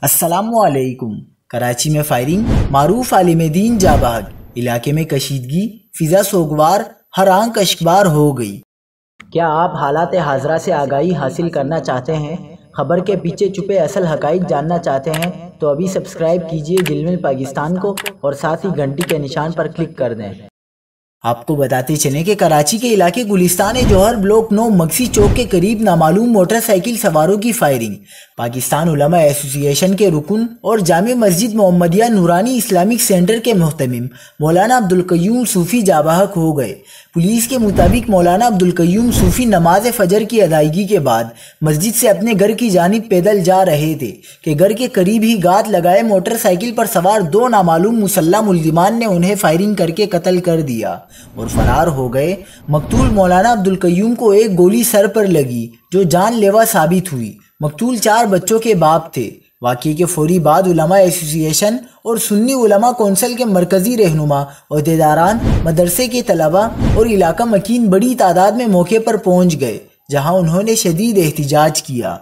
अस्सलामुअलैकुम। कराची में फायरिंग, मारूफ आलिम दीन जा बहक, इलाके में कशीदगी, फिजा सोगवार, हर आंख अश्कबार हो गई। क्या आप हालात हाजरा से आगाही हासिल करना चाहते हैं? खबर के पीछे छुपे असल हकाइक जानना चाहते हैं तो अभी सब्सक्राइब कीजिए दिलमिल पाकिस्तान को और साथ ही घंटी के निशान पर क्लिक कर दें। आपको बताते चलें कि कराची के इलाके गुलिस्तान जौहर ब्लॉक 9 मक्सी चौक के करीब नामालूम मोटरसाइकिल सवारों की फायरिंग पाकिस्तान उलमा एसोसिएशन के रुकन और जामे मस्जिद मोहम्मदिया नूरानी इस्लामिक सेंटर के मुहतमिम मौलाना अब्दुल कय्यूम सूफी जाबाहक हो गए। पुलिस के मुताबिक मौलाना अब्दुल कय्यूम सूफी नमाज फजर की अदायगी के बाद मस्जिद से अपने घर की जानिब पैदल जा रहे थे कि घर के करीब ही गात लगाए मोटरसाइकिल पर सवार 2 नामालूम मुसल्लह मुल्जिमान ने उन्हें फायरिंग करके कत्ल कर दिया और फरार हो गए। मकतूल मौलाना अब्दुल कय्यूम को एक गोली सर पर लगी जो जानलेवा साबित हुई। मकतूल 4 बच्चों के बाप थे। वाक़ये के फौरी बाद उलमा एसोसिएशन और सुन्नी उलमा कौंसिल के मरकजी रहनुमा, ओहदेदारान, मदरसे के तलबा और इलाका मकीन बड़ी तादाद में मौके पर पहुंच गए, जहां उन्होंने शदीद एहतिजाज किया।